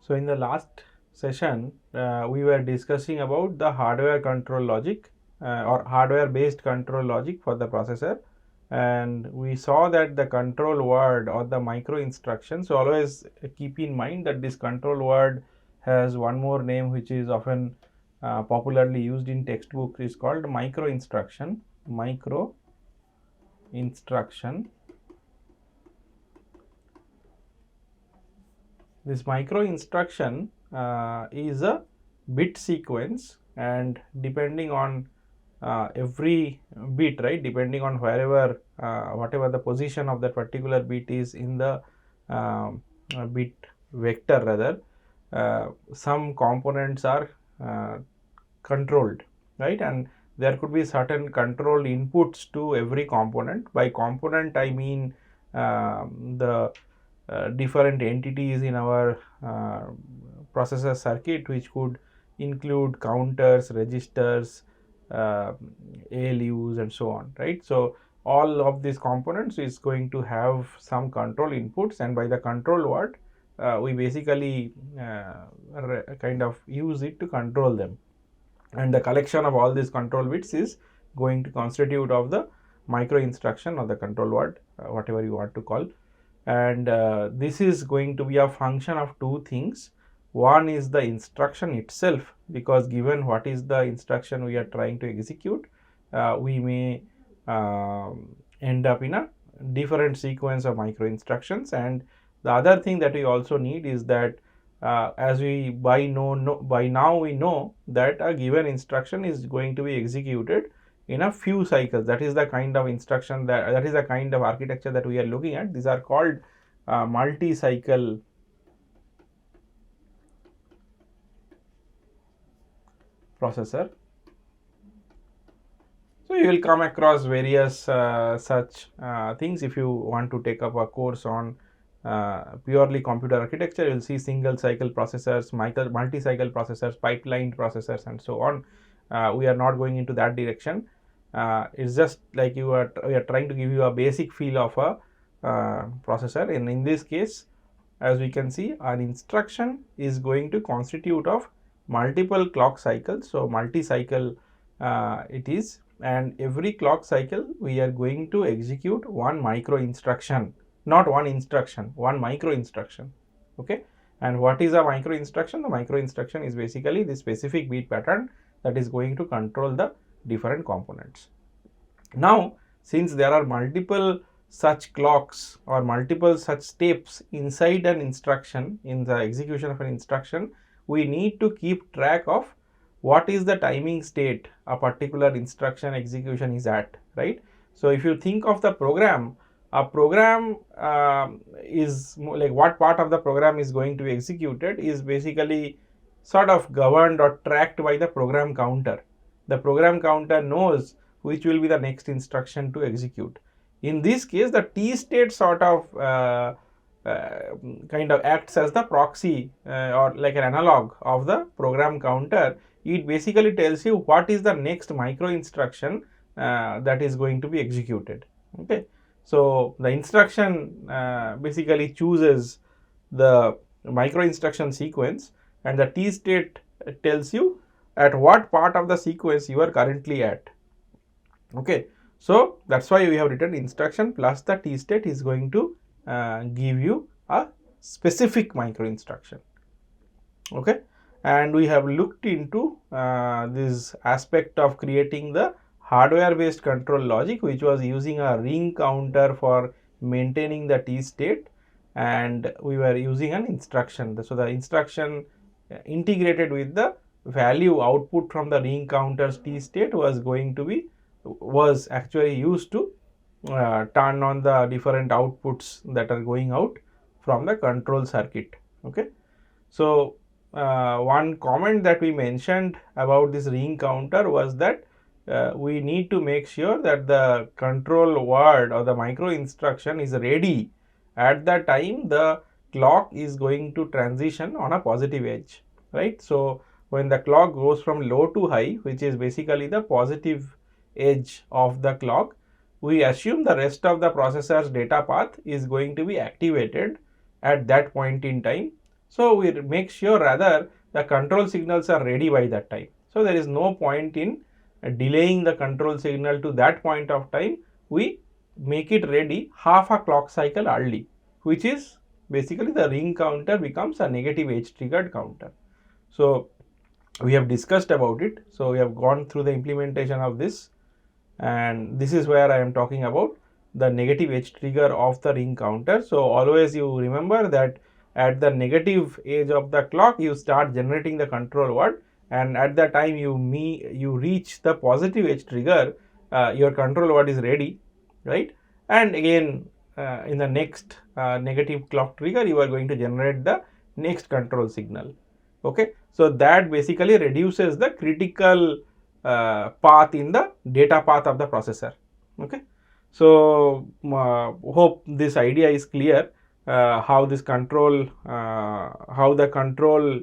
So in the last session, we were discussing about the hardware control logic or hardware based control logic for the processor, and we saw that the control word or the micro instruction. So always keep in mind that this control word has one more name which is often popularly used in textbook, is called micro instruction. Micro instruction. This micro instruction is a bit sequence, and depending on every bit, right, depending on wherever whatever the position of that particular bit is in the bit vector, rather, some components are controlled, right, and there could be certain control inputs to every component. By component I mean the different entities in our processor circuit, which could include counters, registers, ALUs and so on, right. So all of these components is going to have some control inputs, and by the control word we basically kind of use it to control them, and the collection of all these control bits is going to constitute of the micro instruction or the control word, whatever you want to call. And this is going to be a function of two things. One is the instruction itself, because given what is the instruction we are trying to execute, we may end up in a different sequence of micro instructions. And the other thing that we also need is that as we by now we know that a given instruction is going to be executed in a few cycles. That is the kind of instruction that is the kind of architecture that we are looking at. These are called multi-cycle processor. So you will come across various such things. If you want to take up a course on purely computer architecture, you will see single cycle processors, multi-cycle processors, pipelined processors and so on. We are not going into that direction. It's just like we are trying to give you a basic feel of a processor, and in this case, as we can see, an instruction is going to constitute of multiple clock cycles. So multi-cycle it is, and every clock cycle we are going to execute one micro instruction, not one instruction, one micro instruction. Okay, and what is a micro instruction? The micro instruction is basically the specific bit pattern that is going to control the different components. Now, since there are multiple such clocks or multiple such steps inside an instruction, in the execution of an instruction, we need to keep track of what is the timing state a particular instruction execution is at, right. So if you think of the program, a program is like what part of the program is going to be executed is basically sort of governed or tracked by the program counter. The program counter knows which will be the next instruction to execute. In this case, the T state sort of kind of acts as the proxy or like an analog of the program counter. It basically tells you what is the next micro instruction that is going to be executed. Okay, so the instruction basically chooses the micro instruction sequence, and the T state tells you at what part of the sequence you are currently at. Okay, so that's why we have written instruction plus the T state is going to give you a specific micro instruction. Okay, and we have looked into this aspect of creating the hardware based control logic, which was using a ring counter for maintaining the T state, and we were using an instruction. So the instruction integrated with the value output from the ring counter's T state was actually used to turn on the different outputs that are going out from the control circuit. Okay, so one comment that we mentioned about this ring counter was that we need to make sure that the control word or the micro instruction is ready at the time the clock is going to transition on a positive edge, right. So when the clock goes from low to high, which is basically the positive edge of the clock, we assume the rest of the processor's data path is going to be activated at that point in time, So we make sure rather the control signals are ready by that time. So there is no point in delaying the control signal to that point of time. We make it ready half a clock cycle early, which is basically the ring counter becomes a negative edge triggered counter. So we have discussed about it. So we have gone through the implementation of this, and this is where I am talking about the negative edge trigger of the ring counter. So always you remember that at the negative edge of the clock you start generating the control word, and at the time you reach the positive edge trigger, your control word is ready, right? And again in the next negative clock trigger you are going to generate the next control signal. Okay, so that basically reduces the critical path in the data path of the processor. Okay, so hope this idea is clear, how this control how the control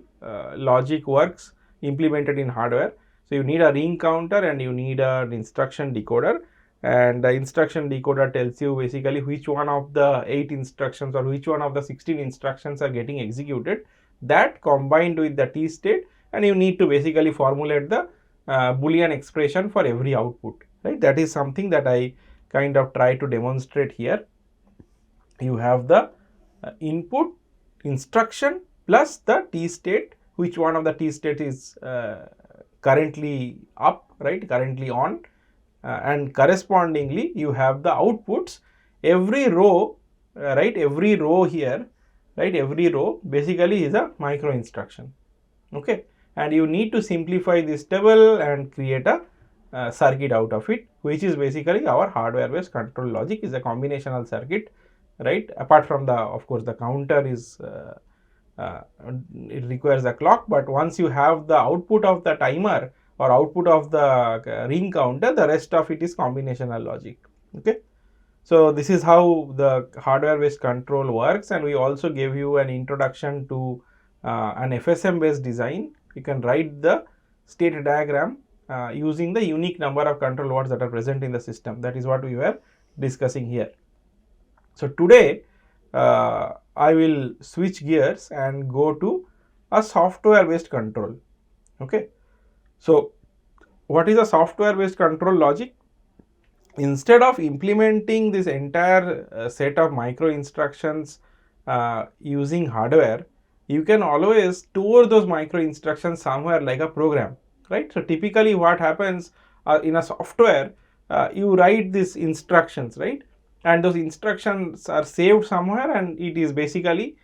logic works implemented in hardware. So you need a ring counter and you need an instruction decoder, and the instruction decoder tells you basically which one of the 8 instructions or which one of the 16 instructions are getting executed, that combined with the t state, and you need to basically formulate the Boolean expression for every output, right? That is something that I kind of try to demonstrate here. You have the input instruction plus the t state, which one of the t state is currently up, right, currently on, and correspondingly you have the outputs. Every row, right, every row here, right, every row basically is a micro instruction. Okay, and you need to simplify this table and create a circuit out of it, which is basically our hardware based control logic, is a combinational circuit, right? Apart from the, of course, the counter is it requires a clock, but once you have the output of the timer or output of the ring counter, the rest of it is combinational logic. Okay, so this is how the hardware based control works, and we also gave you an introduction to an FSM based design. You can write the state diagram using the unique number of control words that are present in the system. That is what we were discussing here. So today I will switch gears and go to a software based control. Okay, so what is a software based control logic? Instead of implementing this entire set of micro instructions using hardware, you can always store those micro instructions somewhere like a program, right? So typically what happens in a software, you write these instructions, right, and those instructions are saved somewhere and it is basically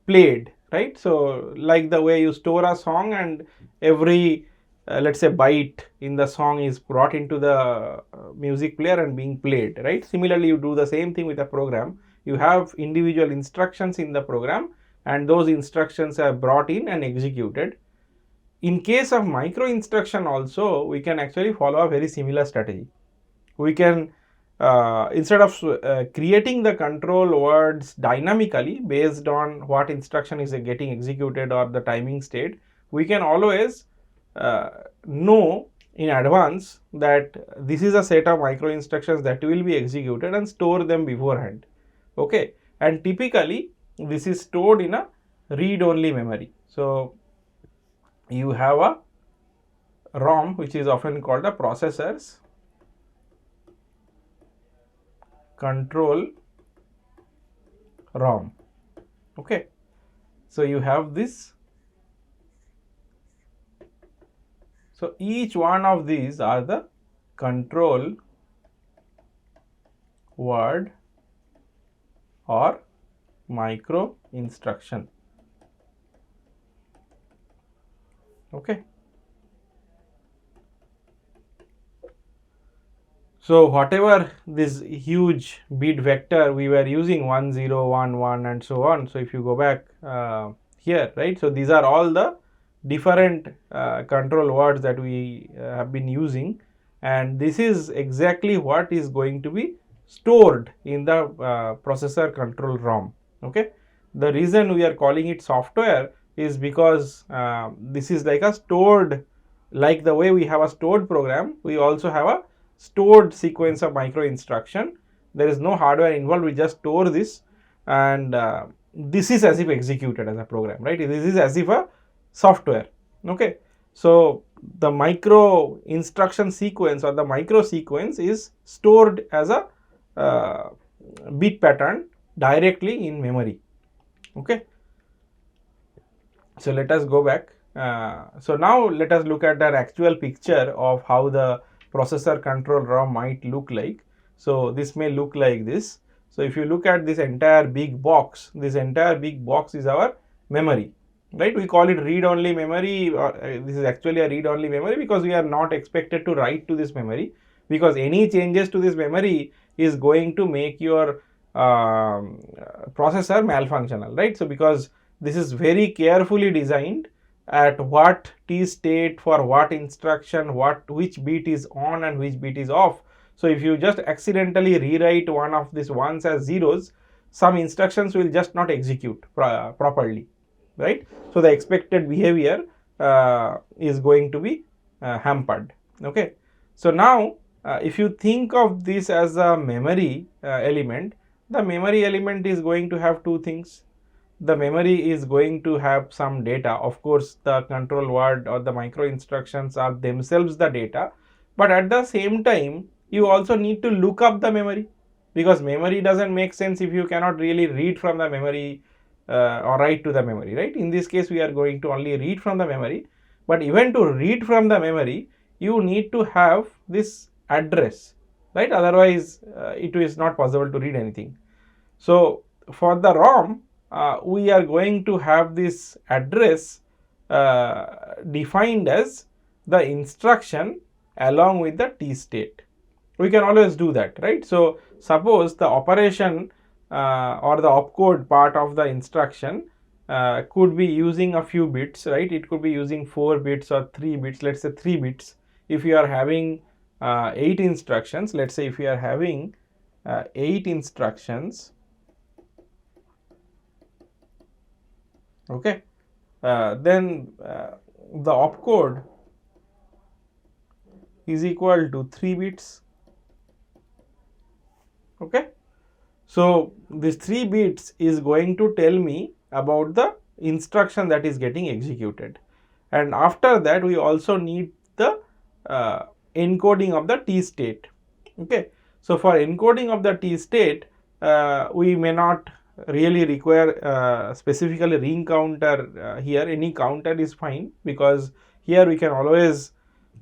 played, right? So like the way you store a song and every let's say byte in the song is brought into the music player and being played, right? Similarly you do the same thing with a program. You have individual instructions in the program and those instructions are brought in and executed. In case of micro instruction also, we can actually follow a very similar strategy. We can instead of creating the control words dynamically based on what instruction is getting executed or the timing state, we can always know in advance that this is a set of micro instructions that will be executed and store them beforehand. Okay, and typically this is stored in a read-only memory. So you have a ROM, which is often called a processor's control ROM. Okay, so you have this. So each one of these are the control word or micro instruction. Okay. So whatever this huge bit vector we were using 1 0 1 1 and so on. So if you go back here, right, so these are all the different control words that we have been using, and this is exactly what is going to be stored in the processor control ROM. Okay, the reason we are calling it software is because this is like a stored, like the way we have a stored program, we also have a stored sequence of micro instruction. There is no hardware involved, we just store this, and this is as if executed as a program, right? This is as if a software. Okay, so the micro instruction sequence or the micro sequence is stored as a bit pattern directly in memory. Okay, so let us go back. So now let us look at an actual picture of how the processor control ROM might look like. So this may look like this. So if you look at this entire big box, this entire big box is our memory, right? We call it read-only memory, or this is actually a read-only memory because we are not expected to write to this memory, because any changes to this memory is going to make your processor malfunctional, right? So because this is very carefully designed at what t state for what instruction, which bit is on and which bit is off. So if you just accidentally rewrite one of these ones as zeros, some instructions will just not execute properly, right? So the expected behavior is going to be hampered. Okay, so now if you think of this as a memory element, the memory element is going to have two things. The memory is going to have some data. Of course, the control word or the micro instructions are themselves the data, but at the same time, you also need to look up the memory, because memory doesn't make sense if you cannot really read from the memory or write to the memory, right? In this case, we are going to only read from the memory, but even to read from the memory, you need to have this address, right? Otherwise, it is not possible to read anything. So for the ROM, we are going to have this address defined as the instruction along with the t state. We can always do that, right? So suppose the operation or the opcode part of the instruction could be using a few bits, right? It could be using 4 bits or 3 bits, let's say 3 bits. If you are having 8 instructions, let's say if you are having 8 instructions, okay, then the opcode is equal to 3 bits. Okay, so this 3 bits is going to tell me about the instruction that is getting executed, and after that we also need the encoding of the t state. Okay, so for encoding of the t state, we may not really require specifically ring counter here. Any counter is fine, because here we can always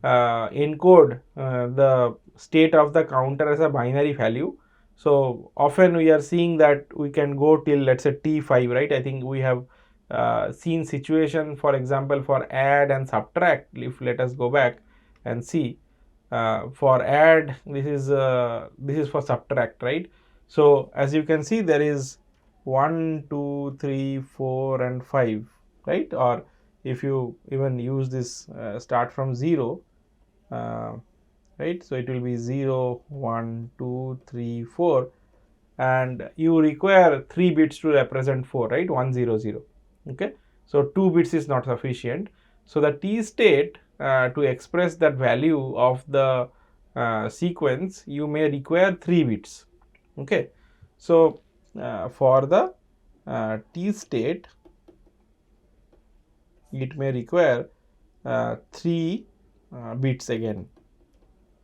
encode the state of the counter as a binary value. So often we are seeing that we can go till, let's say, T5, right? I think we have seen situation, for example, for add and subtract. If let us go back and see, for add, this is for subtract, right? So as you can see, there is 1, 2, 3, 4 and 5, right? Or if you even use this start from 0, right? So it will be 0, 1, 2, 3, 4, and you require 3 bits to represent 4, right? 1, 0, 0. Okay, so 2 bits is not sufficient. So the t state to express that value of the sequence, you may require 3 bits. Okay, so for the t state, it may require 3 bits again.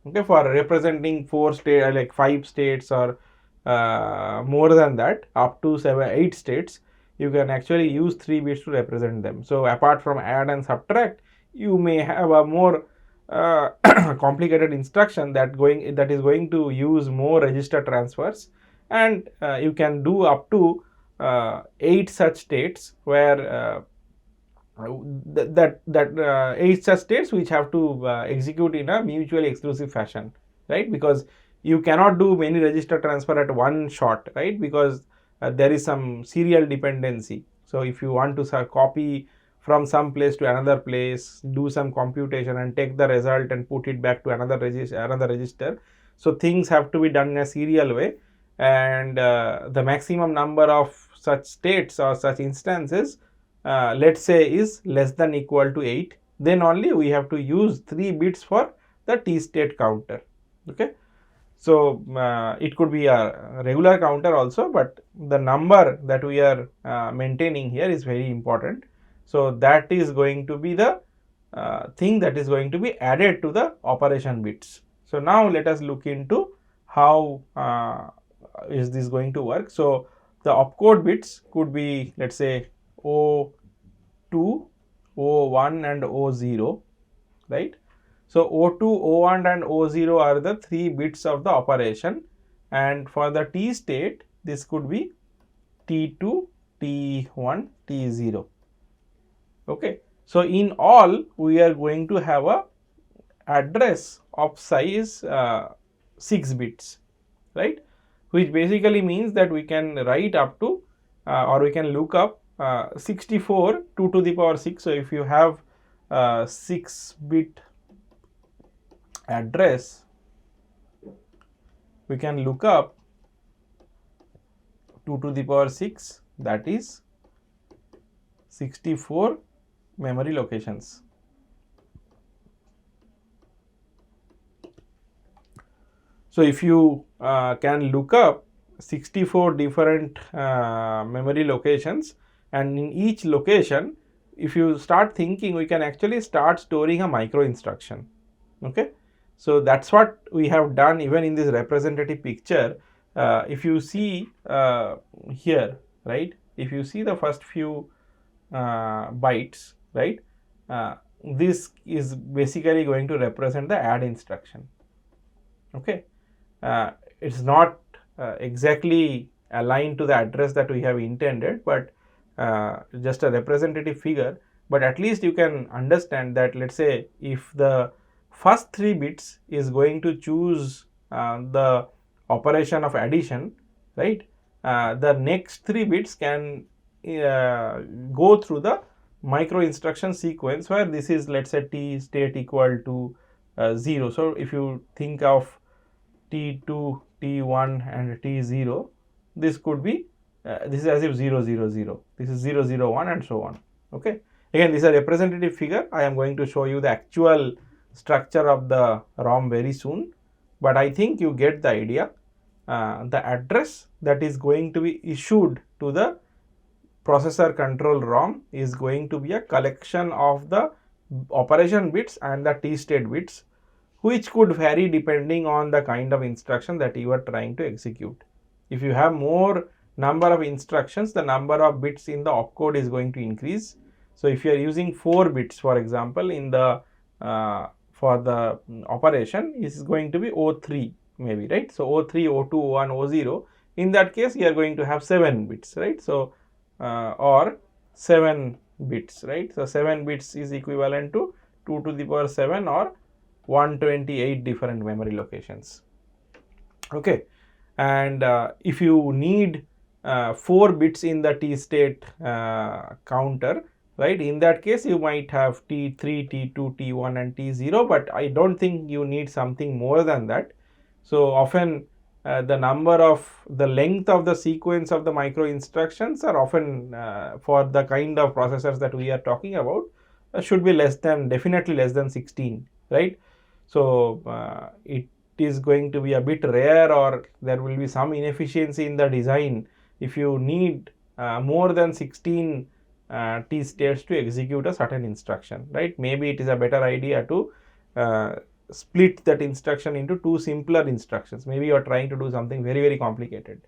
Okay, for representing 4 state, like 5 states or more than that, up to 7, 8 states, you can actually use 3 bits to represent them. So apart from add and subtract, you may have a more complicated instruction that is going to use more register transfers, and you can do up to 8 such states, where 8 such states which have to execute in a mutually exclusive fashion, right? Because you cannot do many register transfer at one shot, right? Because there is some serial dependency. So if you want to copy from some place to another place, do some computation and take the result and put it back to another register. So things have to be done in a serial way, and the maximum number of such states or such instances, let's say, is less than equal to 8, then only we have to use 3 bits for the t state counter. Okay, So it could be a regular counter also, but the number that we are maintaining here is very important. So that is going to be the thing that is going to be added to the operation bits. So now let us look into how is this going to work. So the opcode bits could be, let's say, O2, O1 and O0, right? So O2, O1 and O0 are the 3 bits of the operation, and for the T state this could be T2, T1, T0. Okay. So in all we are going to have a address of size 6 bits, right, which basically means that we can write up to or we can look up 64 2 to the power 6. So if you have 6 bit address, we can look up 2 to the power 6, that is 64 memory locations. So if you can look up 64 different memory locations, and in each location, if you start thinking, we can actually start storing a micro instruction. Okay. So that's what we have done even in this representative picture. If you see here, right, if you see the first few bytes, right, this is basically going to represent the add instruction. Okay. It's not exactly aligned to the address that we have intended, but just a representative figure. But at least you can understand that, let's say, if the first 3 bits is going to choose the operation of addition, right, the next 3 bits can go through the micro instruction sequence where this is, let's say, T state equal to 0. So if you think of T2, T1 and T0, this could be this is as if 0 0 0, this is 0 0 1 and so on. Okay. Again, this is a representative figure. I am going to show you the actual structure of the ROM very soon, but I think you get the idea. The address that is going to be issued to the processor control ROM is going to be a collection of the operation bits and the T state bits, which could vary depending on the kind of instruction that you are trying to execute. If you have more number of instructions, the number of bits in the opcode is going to increase. So if you are using 4 bits, for example, in the for the operation, is going to be O3 maybe, right? So O3, O2, O1, O0. In that case, you are going to have 7 bits, right? So or 7 bits, right? So 7 bits is equivalent to 2 to the power 7 or 128 different memory locations. Okay. And if you need 4 bits in the T state counter, right, in that case you might have T3, T2, T1 and T0, but I don't think you need something more than that. So often the length of the sequence of the micro instructions are often for the kind of processors that we are talking about should be definitely less than 16, right? So it is going to be a bit rare, or there will be some inefficiency in the design if you need more than 16 T states to execute a certain instruction, right? Maybe it is a better idea to split that instruction into 2 simpler instructions. Maybe you are trying to do something very, very complicated,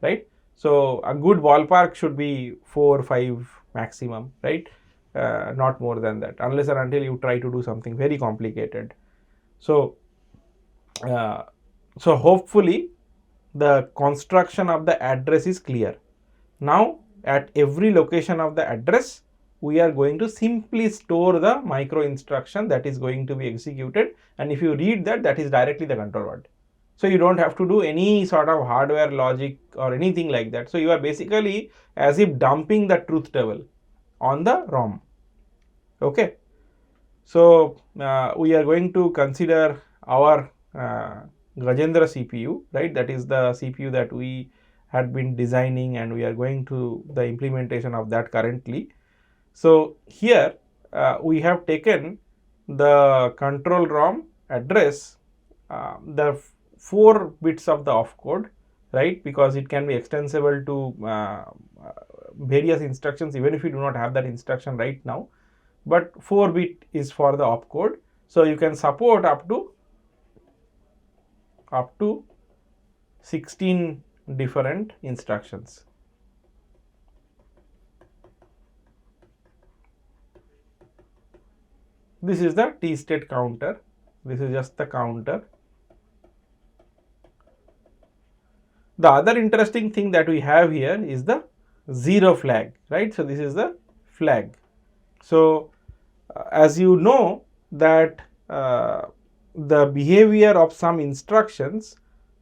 right? So a good ballpark should be 4 or 5 maximum, right? Not more than that, unless or until you try to do something very complicated. So so hopefully the construction of the address is clear. Now at every location of the address, we are going to simply store the micro instruction that is going to be executed, and if you read that, that is directly the control word. So you don't have to do any sort of hardware logic or anything like that. So you are basically as if dumping the truth table on the ROM. Okay. So we are going to consider our Gajendra CPU, right? That is the CPU that we had been designing, and we are going to the implementation of that currently. So here we have taken the control ROM address. The 4 bits of the opcode, right, because it can be extensible to various instructions even if you do not have that instruction right now, but 4 bit is for the opcode. So you can support up to 16 different instructions. This is the T state counter. This is just the counter. The other interesting thing that we have here is the 0 flag, right? So this is the flag. So as you know that the behavior of some instructions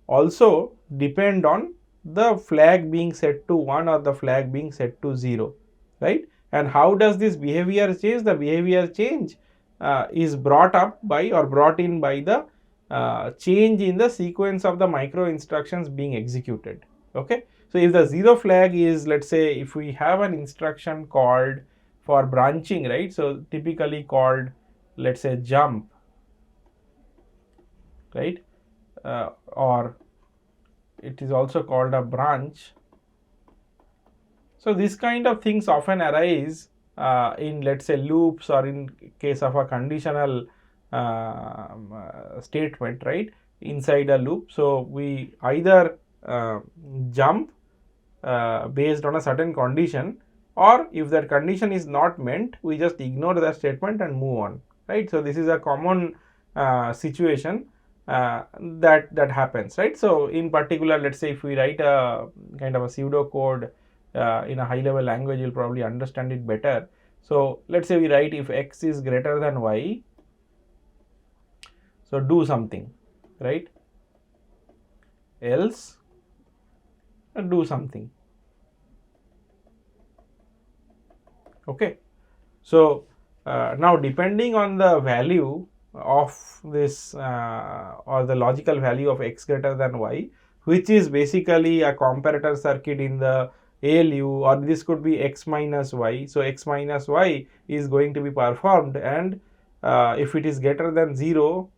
also depend on the flag being set to 1 or the flag being set to 0, right? And how does this behavior change? The behavior change is brought up by or brought in by the change in the sequence of the micro instructions being executed. Okay, so if the 0 flag is, let's say, if we have an instruction called for branching, right? So typically called, let's say, jump, right? Or it is also called a branch. So this kind of things often arise in, let's say, loops, or in case of a conditional statement, right, inside a loop. So we either jump based on a certain condition, or if that condition is not meant, we just ignore that statement and move on, right? So this is a common situation that happens, right? So in particular, let's say if we write a kind of a pseudo code in a high level language, you'll probably understand it better. So let's say we write if x is greater than y, so do something, right, else do something. Okay, so now depending on the value of this or the logical value of x greater than y, which is basically a comparator circuit in the ALU, or this could be x minus y. So x minus y is going to be performed, and if it is greater than 0,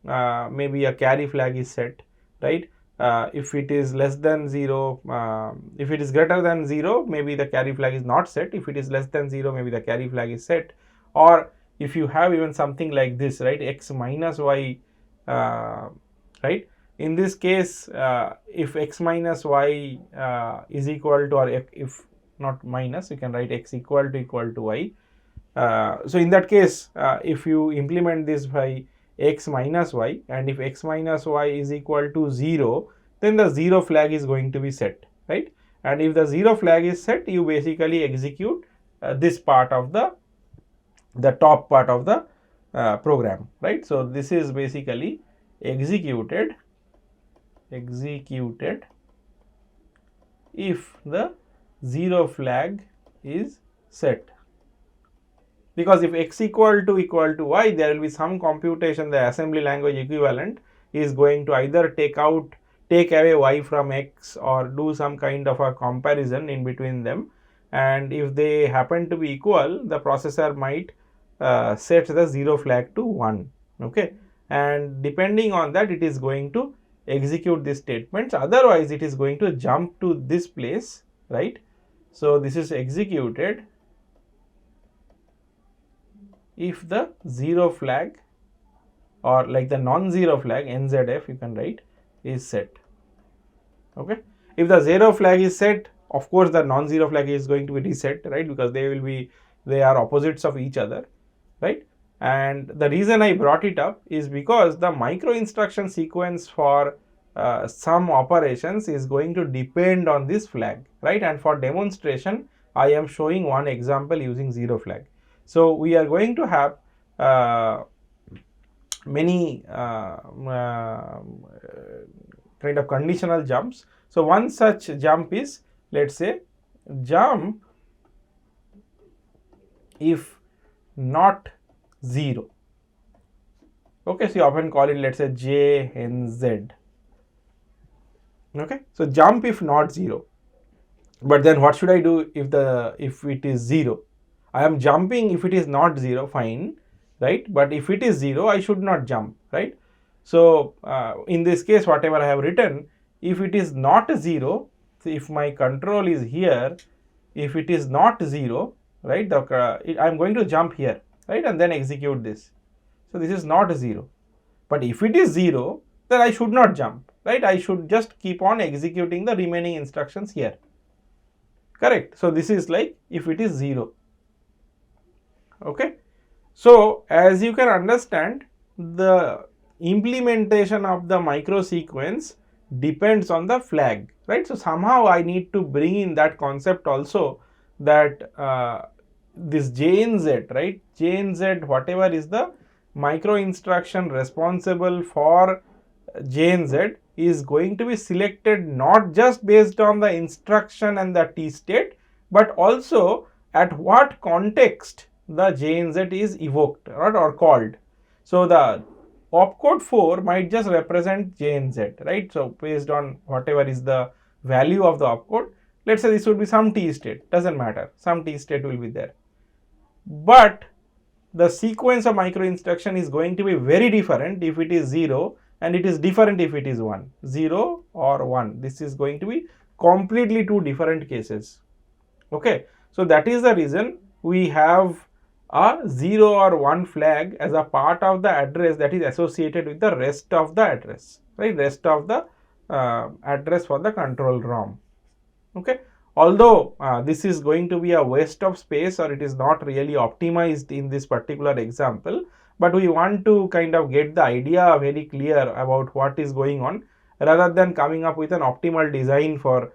maybe a carry flag is set, right? If it is less than 0, if it is greater than 0, maybe the carry flag is not set. If it is less than 0, maybe the carry flag is set. Or if you have even something like this, right, x minus y, right, in this case, if x minus y is equal to, or if not minus, you can write x equal to y. So in that case, if you implement this by x minus y, and if x minus y is equal to 0, then the 0 flag is going to be set, right? And if the 0 flag is set, you basically execute this part of the top part of the program, right? So this is basically executed if the 0 flag is set. Because if x equal to y, there will be some computation, the assembly language equivalent is going to either take away y from x, or do some kind of a comparison in between them, and if they happen to be equal, the processor might set the 0 flag to 1. Okay, and depending on that, it is going to execute these statements. Otherwise, it is going to jump to this place, right? So this is executed if the 0 flag, or like the non-zero flag, NZF you can write, is set. Okay, if the 0 flag is set, of course the non-zero flag is going to be reset, right, because they are opposites of each other, right? And the reason I brought it up is because the micro instruction sequence for some operations is going to depend on this flag, right? And for demonstration, I am showing one example using 0 flag. So we are going to have many kind of conditional jumps. So one such jump is, let's say, jump if not 0. Okay, so you often call it, let's say, JNZ. Okay, so jump if not 0. But then what should I do if it is 0? I am jumping if it is not 0, fine, right? But if it is 0, I should not jump, right? So in this case, whatever I have written, if it is not 0, so if my control is here, if it is not 0, right, I am going to jump here, right, and then execute this. So this is not 0. But if it is 0, then I should not jump, right? I should just keep on executing the remaining instructions here. Correct. So this is like if it is 0. Okay. So as you can understand, the implementation of the micro sequence depends on the flag, right? So somehow I need to bring in that concept also, that this JNZ, right? JNZ, whatever is the micro instruction responsible for JNZ, is going to be selected not just based on the instruction and the T state, but also at what context the JNZ is evoked or called. So the opcode 4 might just represent JNZ, right? So based on whatever is the value of the opcode, let's say this would be some T state, doesn't matter, some T state will be there. But the sequence of micro instruction is going to be very different if it is 0, and it is different if it is 1. 0 or 1, this is going to be completely two different cases. Okay, so that is the reason we have a 0 or 1 flag as a part of the address that is associated with the rest of the address, right? Rest of the address for the control ROM. Okay, although this is going to be a waste of space, or it is not really optimized in this particular example, but we want to kind of get the idea very clear about what is going on, rather than coming up with an optimal design for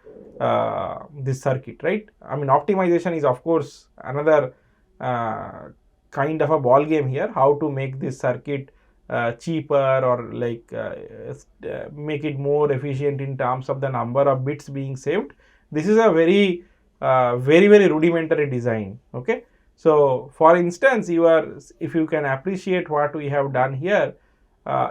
this circuit, right? I mean, optimization is of course another kind of a ball game here, how to make this circuit cheaper, or like make it more efficient in terms of the number of bits being saved. This is a very very rudimentary design. Okay, so for instance, if you can appreciate what we have done here,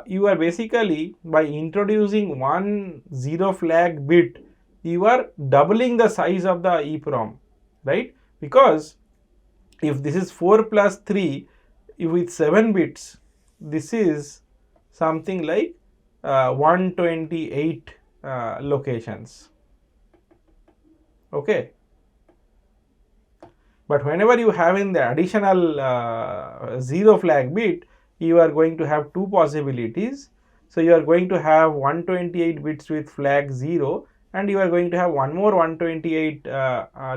you are basically, by introducing one 0 flag bit, you are doubling the size of the EEPROM, right? Because if this is 4 plus 3, with 7 bits, this is something like 128 locations. Okay, but whenever you have in the additional 0 flag bit, you are going to have two possibilities. So you are going to have 128 bits with flag 0, and you are going to have one more 128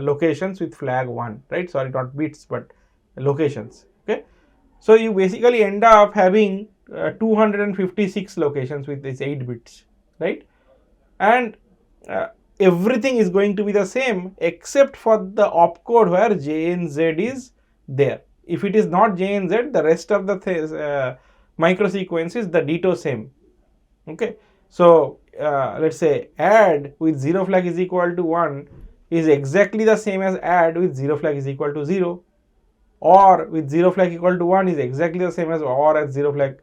locations with flag 1, right? Sorry, not bits but locations. Okay, so you basically end up having 256 locations with these 8 bits, right? And everything is going to be the same except for the opcode where JNZ is there. If it is not JNZ, the rest of the micro sequences, the ditto same. Okay, so let's say add with 0 flag is equal to 1 is exactly the same as add with 0 flag is equal to 0, or with 0 flag equal to 1 is exactly the same as or at 0 flag.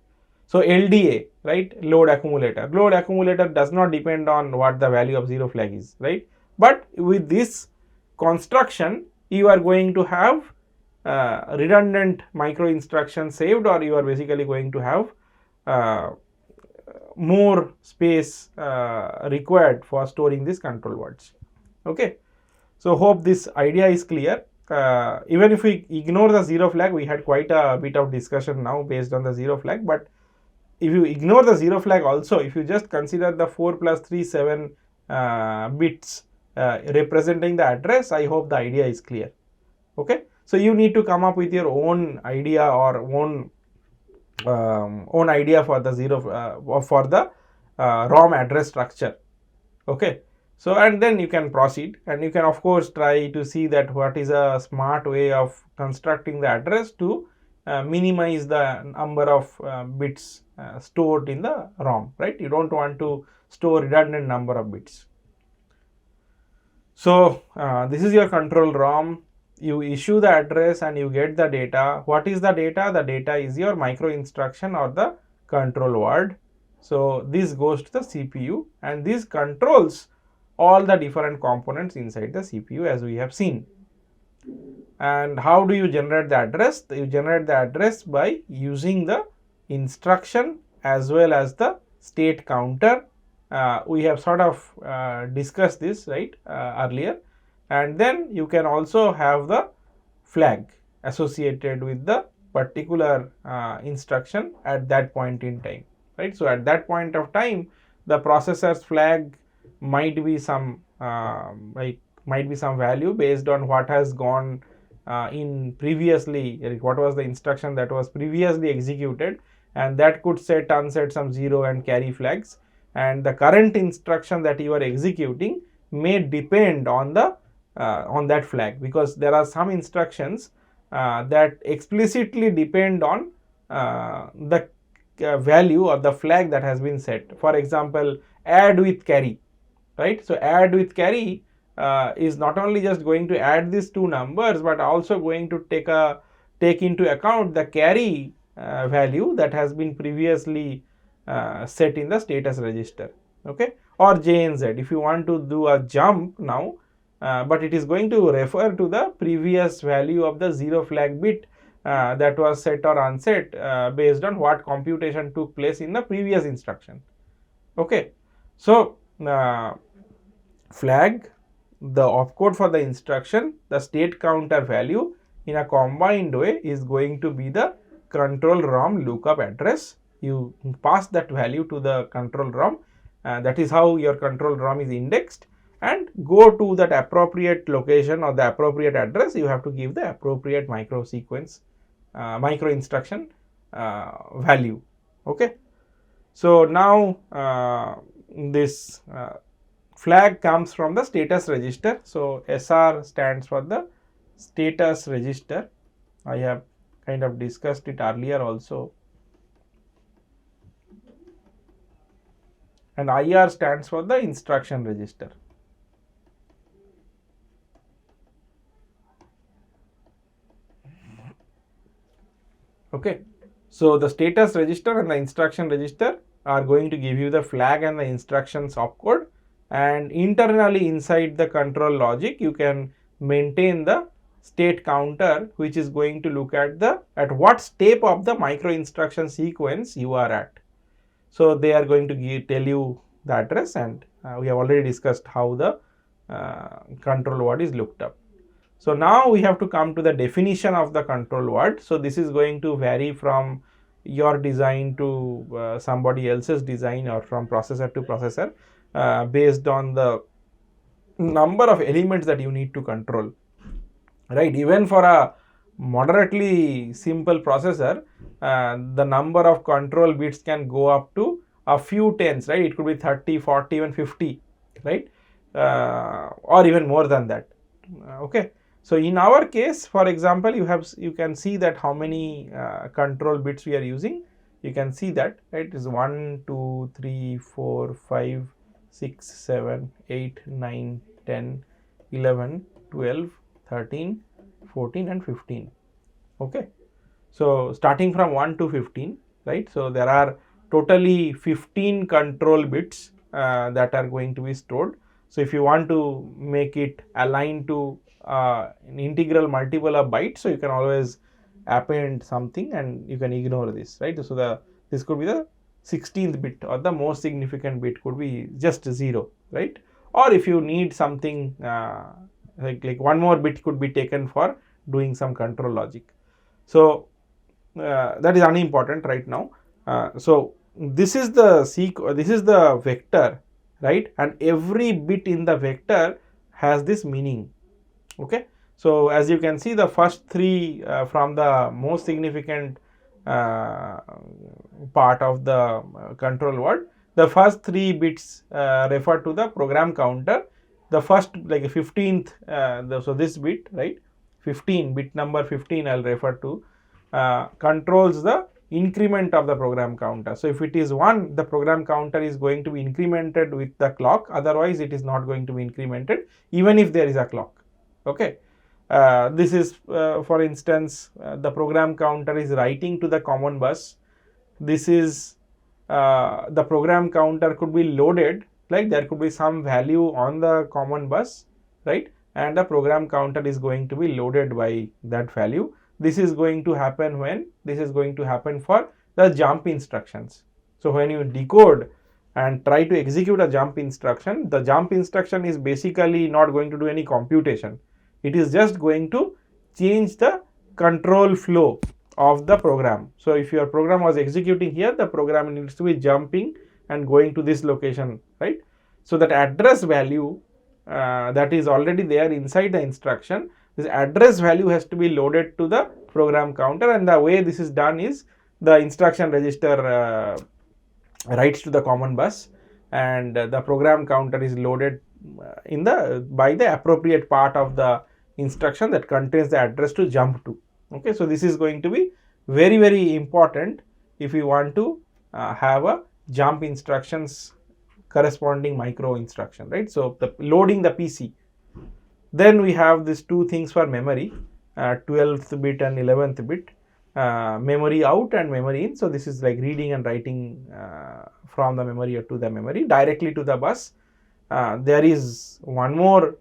So LDA, right, load accumulator does not depend on what the value of 0 flag is, right? But with this construction, you are going to have redundant micro instructions saved, or you are basically going to have more space required for storing these control words. Okay, so hope this idea is clear. Even if we ignore the 0 flag, we had quite a bit of discussion now based on the 0 flag, but if you ignore the 0 flag also, if you just consider the 4 plus 3, 7 bits representing the address, I hope the idea is clear. Okay, so you need to come up with your own idea or own idea for the for the ROM address structure. Okay, so and then you can proceed, and you can of course try to see that what is a smart way of constructing the address to minimize the number of bits stored in the ROM, right? You don't want to store redundant number of bits. So this is your control ROM. You issue the address and you get the data. What is the data? The data is your micro instruction or the control word. So this goes to the CPU, and this controls all the different components inside the CPU, as we have seen. And how do you generate the address? You generate the address by using the instruction as well as the state counter. We have sort of discussed this, right, earlier. And then you can also have the flag associated with the particular instruction at that point in time, right. So at that point of time, the processor's flag might be some might be some value based on what has gone in previously, what was the instruction that was previously executed, and that could set unset some 0 and carry flags, and the current instruction that you are executing may depend on the on that flag, because there are some instructions that explicitly depend on the value or the flag that has been set. For example, add with carry, right. So add with carry is not only just going to add these two numbers, but also going to take into account the carry value that has been previously set in the status register, okay, or JNZ if you want to do a jump now, but it is going to refer to the previous value of the 0 flag bit that was set or unset based on what computation took place in the previous instruction, okay. So flag, the opcode for the instruction, the state counter value in a combined way is going to be the control ROM lookup address. You pass that value to the control ROM, that is how your control ROM is indexed, and go to that appropriate location or the appropriate address. You have to give the appropriate micro sequence, micro instruction value, okay. So now this flag comes from the status register. So SR stands for the status register. I have kind of discussed it earlier also. And IR stands for the instruction register. Okay. So the status register and the instruction register are going to give you the flag and the instructions opcode, and internally inside the control logic you can maintain the state counter, which is going to look at what step of the micro instruction sequence you are at. So they are going to tell you the address, and we have already discussed how the control word is looked up. So now we have to come to the definition of the control word. So this is going to vary from your design to somebody else's design, or from processor to processor, based on the number of elements that you need to control, right. Even for a moderately simple processor, the number of control bits can go up to a few tens, right. It could be 30, 40, even 50, right, or even more than that, okay. So in our case, for example, you can see that how many control bits we are using. You can see that, right, it is 1, 2, 3, 4, 5, 6, 7, 8, 9, 10, 11, 12, 13, 14 and 15, okay. So starting from 1 to 15, right. So there are totally 15 control bits that are going to be stored. So if you want to make it align to an integral multiple of bytes, so you can always append something and you can ignore this, right. So this could be the 16th bit, or the most significant bit could be just 0, right. Or if you need something like one more bit could be taken for doing some control logic. So that is unimportant right now. So this is the vector, right, and every bit in the vector has this meaning, okay. So as you can see, the first three from the most significant part of the control word, the first 3 bits refer to the program counter. The first, like 15th, so this bit, right, 15, bit number 15 I'll refer to, controls the increment of the program counter. So if it is 1, the program counter is going to be incremented with the clock, otherwise it is not going to be incremented even if there is a clock, okay. This is for instance, the program counter is writing to the common bus. This is the program counter could be loaded, like there could be some value on the common bus, right, and the program counter is going to be loaded by that value. This is going to happen when? This is going to happen for the jump instructions, So when you decode and try to execute a jump instruction, the jump instruction is basically not going to do any computation. It is just going to change the control flow of the program. So if your program was executing here, the program needs to be jumping and going to this location, right? So that address value that is already there inside the instruction, this address value has to be loaded to the program counter, and the way this is done is the instruction register writes to the common bus, and the program counter is loaded in the by the appropriate part of the instruction that contains the address to jump to. Okay, so this is going to be very important if you want to have a jump instructions corresponding micro instruction, right? So the loading the PC. Then we have these two things for memory, 12th bit and 11th bit, memory out and memory in. So this is like reading and writing from the memory or to the memory directly to the bus. There is one more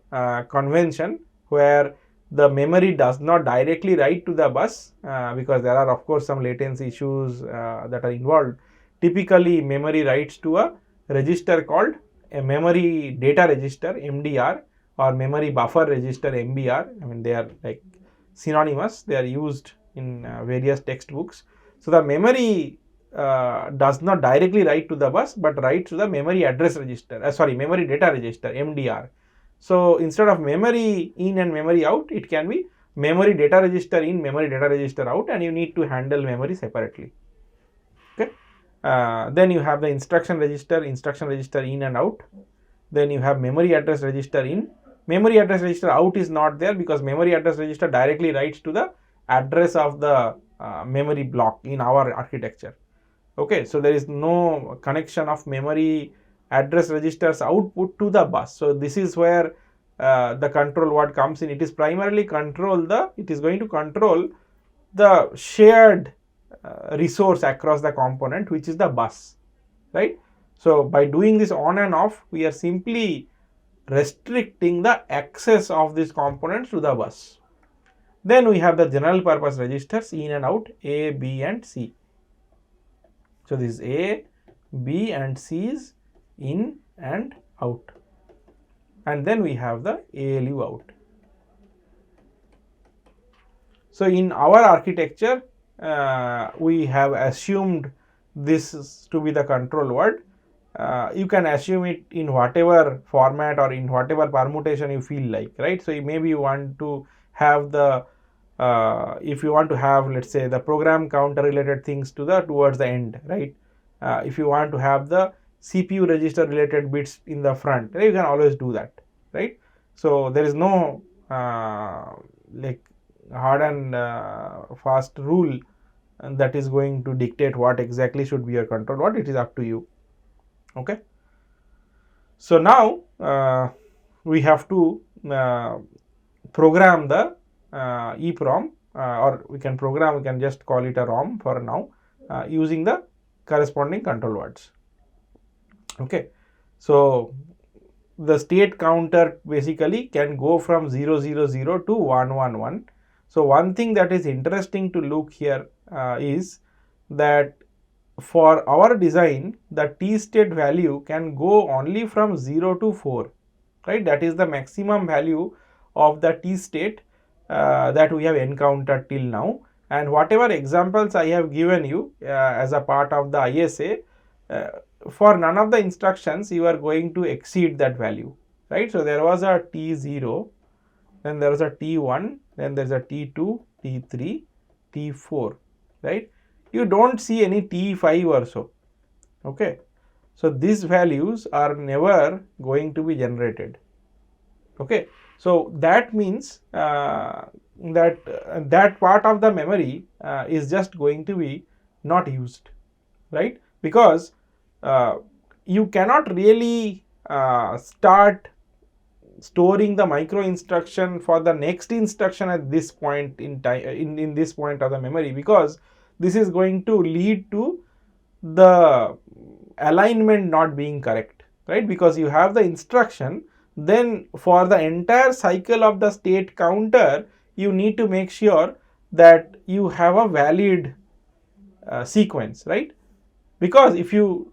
convention where the memory does not directly write to the bus because there are of course some latency issues that are involved. Typically memory writes to a register called a memory data register, MDR, or memory buffer register, MBR. I mean, they are like synonymous, they are used in various textbooks. So the memory does not directly write to the bus but writes to the memory address register, memory data register, MDR. So instead of memory in and memory out, it can be memory data register in, memory data register out, and you need to handle memory separately. Okay. Then you have the instruction register in and out. Then you have memory address register in. Memory address register out is not there because memory address register directly writes to the address of the memory block in our architecture. Okay, so there is no connection of memory address registers output to the bus. So this is where the control word comes in. It is primarily it is going to control the shared resource across the component, which is the bus, right? So by doing this on and off, we are simply restricting the access of these components to the bus. Then we have the general purpose registers in and out, A, B and C. So this is A, B and C is in and out. And then we have the ALU out. So in our architecture, we have assumed this to be the control word. You can assume it in whatever format or in whatever permutation you feel like, right? So maybe you want to have the if you want to have, let's say, the program counter related things towards the end, right? If you want to have the CPU register related bits in the front, you can always do that, right? So there is no like hard and fast rule that is going to dictate what exactly should be your control word. It is up to you. Okay. So now we have to program the EEPROM, or we can just call it a ROM for now, using the corresponding control words. Okay. So the state counter basically can go from 000 to 111. So one thing that is interesting to look here is that for our design, the T state value can go only from 0 to 4, right? That is the maximum value of the T state that we have encountered till now. And whatever examples I have given you as a part of the ISA, for none of the instructions you are going to exceed that value, right? So there was a T0, then there was a T1, then there is a T2, T3, T4, right? You don't see any T5 or so. Okay, so these values are never going to be generated. Okay, so that means that part of the memory is just going to be not used, right? Because you cannot really start storing the micro instruction for the next instruction at this point in time, in this point of the memory, because this is going to lead to the alignment not being correct, right? Because you have the instruction, then for the entire cycle of the state counter, you need to make sure that you have a valid sequence, right? because if you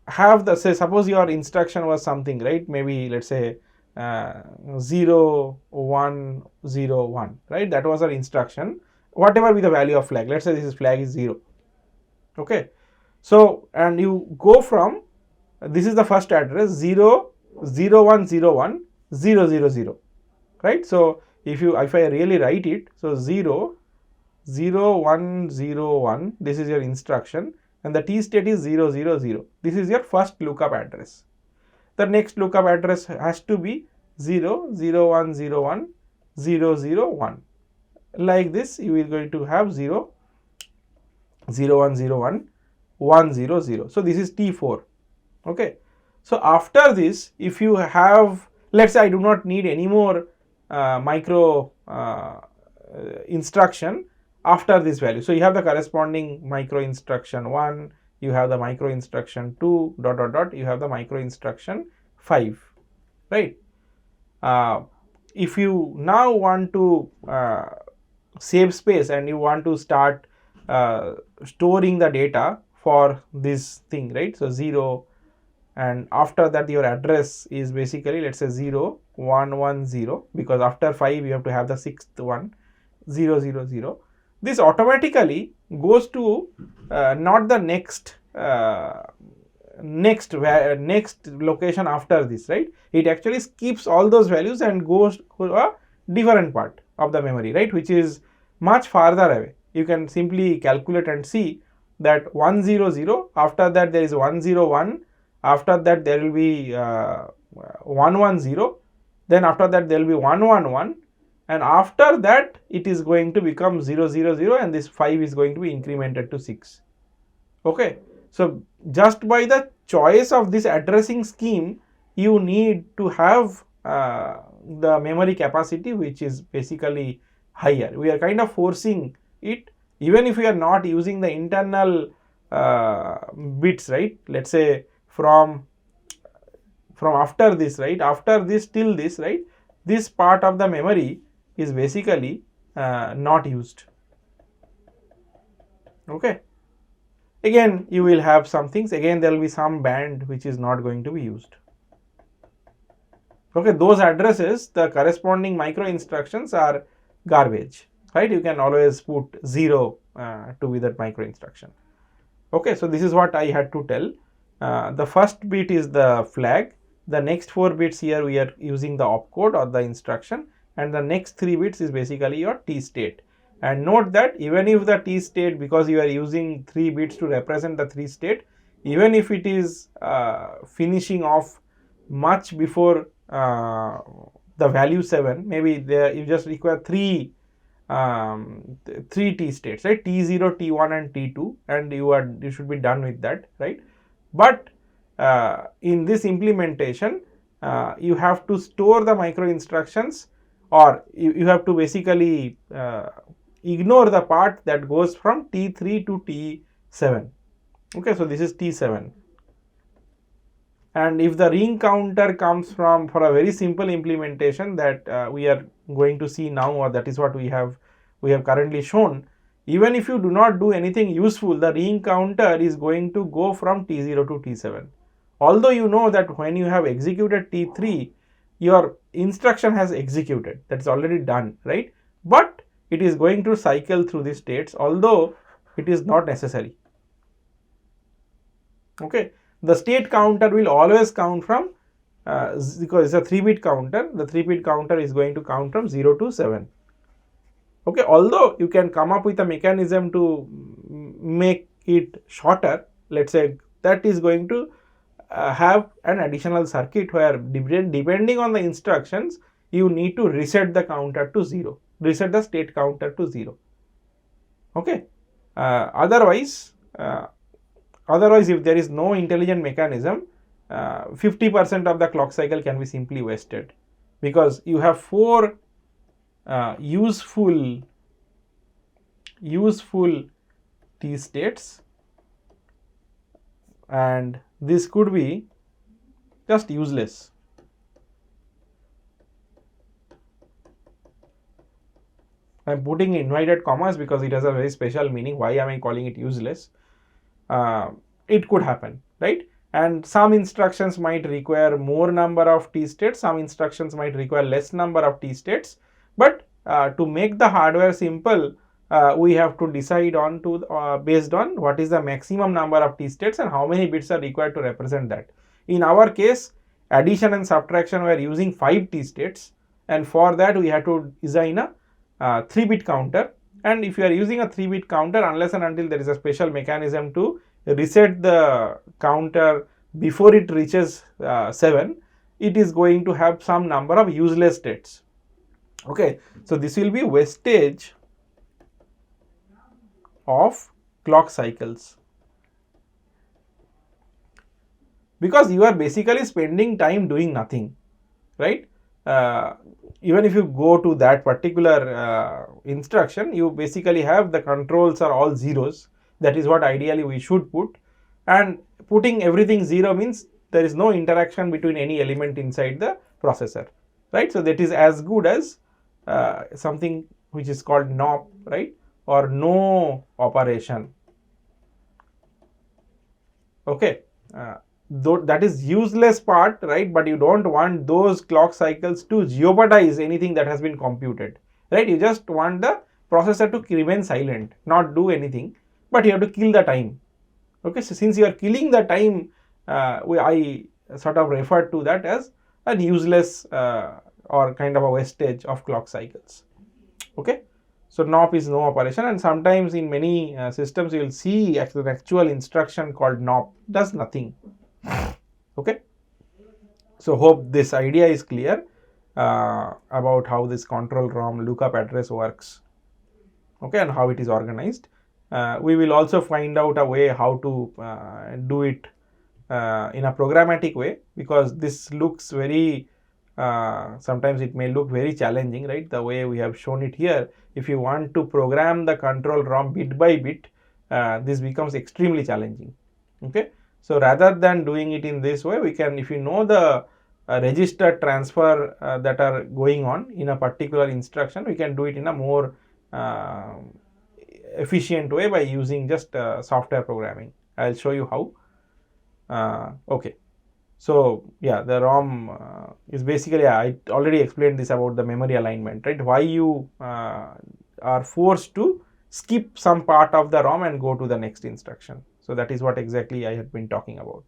have the, say suppose your instruction was something, right, maybe let's say 0 1 0 1, right, that was our instruction, whatever be the value of flag, let's say this flag is 0. Okay, so and you go from, this is the first address 0 0 1 0 1 0 0 0, right. So if I really write it, so 0 0 1 0 1, this is your instruction, and the t state is 0 0 0. This is your first lookup address. The next lookup address has to be 0 0 1 0 1 0 0 1. Like this, you are going to have 0 0 1 0 1 1 0 0. So this is T4. Okay. So after this, if you have, let's say I do not need any more micro instruction after this value. So you have the corresponding micro instruction 1, you have the micro instruction 2 dot dot dot, you have the micro instruction 5, right. If you now want to save space and you want to start storing the data for this thing, right, so 0, and after that your address is basically, let's say 0 1 1 0, because after 5 you have to have the sixth one, 0 0 0. This automatically goes to not the next next location after this, right. It actually skips all those values and goes to a different part of the memory, right, which is much farther away. You can simply calculate and see that 1 0 0, after that there is 1 0 1, after that there will be 1 1 0, then after that there will be 1 1 1, and after that it is going to become 0 0 0, and this 5 is going to be incremented to 6. Okay, so just by the choice of this addressing scheme, you need to have the memory capacity which is basically higher. We are kind of forcing it, even if we are not using the internal bits, right. Let's say from after this, right, after this till this, right, this part of the memory is basically not used. Okay, again you will have some things, again there will be some band which is not going to be used. Okay, those addresses, the corresponding micro instructions are garbage, right. You can always put 0 to be that micro instruction. Okay, so this is what I had to tell. The first bit is the flag, the next 4 bits here we are using the opcode or the instruction, and the next 3 bits is basically your t state. And note that even if the t state, because you are using 3 bits to represent the 3 state, even if it is finishing off much before the value 7, maybe there you just require 3 t states, right, t0 t1 and t2, and you should be done with that, right. But in this implementation you have to store the micro instructions, or you have to basically ignore the part that goes from t3 to t7. Okay, so this is t7, and if the ring counter comes from, for a very simple implementation that we are going to see now, or that is what we have currently shown, even if you do not do anything useful, the ring counter is going to go from t0 to t7. Although you know that when you have executed t3, your instruction has executed, that's already done, right, but it is going to cycle through the states, although it is not necessary. Okay, the state counter will always count from because it's a 3-bit counter, the 3-bit counter is going to count from 0 to 7. Okay, although you can come up with a mechanism to make it shorter, let's say that is going to have an additional circuit where depending on the instructions you need to reset the counter to 0, reset the state counter to 0. Okay, otherwise if there is no intelligent mechanism, 50% of the clock cycle can be simply wasted, because you have 4 useful t states, and this could be just useless. I am putting inverted commas because it has a very special meaning. Why am I calling it useless? it could happen, right? And some instructions might require more number of T states, some instructions might require less number of T states, but to make the hardware simple, we have to decide on to based on what is the maximum number of T states and how many bits are required to represent that. In our case, addition and subtraction were using 5 T states, and for that we had to design a 3-bit counter. And if you are using a 3-bit counter, unless and until there is a special mechanism to reset the counter before it reaches 7, it is going to have some number of useless states. Okay, so this will be wastage of clock cycles, because you are basically spending time doing nothing, right? Even if you go to that particular instruction, you basically have the controls are all zeros. That is what ideally we should put, and putting everything 0 means there is no interaction between any element inside the processor, right? So that is as good as something which is called NOP, right, or no operation. Okay, that is useless part, right? But you don't want those clock cycles to jeopardize anything that has been computed, right? You just want the processor to remain silent, not do anything, but you have to kill the time. Okay, so since you are killing the time, I sort of refer to that as a useless or kind of a wastage of clock cycles. Okay, so NOP is no operation, and sometimes in many systems you will see an actual instruction called NOP does nothing. Okay, so hope this idea is clear about how this control ROM lookup address works, okay, and how it is organized. We will also find out a way how to do it in a programmatic way, because this looks very sometimes it may look very challenging, right? The way we have shown it here, if you want to program the control ROM bit by bit, this becomes extremely challenging. Okay, so rather than doing it in this way, we can, if you know the register transfer that are going on in a particular instruction, we can do it in a more efficient way by using just software programming. I'll show you how. Okay, so yeah, the ROM is basically, I already explained this about the memory alignment, right? Why you are forced to skip some part of the ROM and go to the next instruction. So that is what exactly I had been talking about.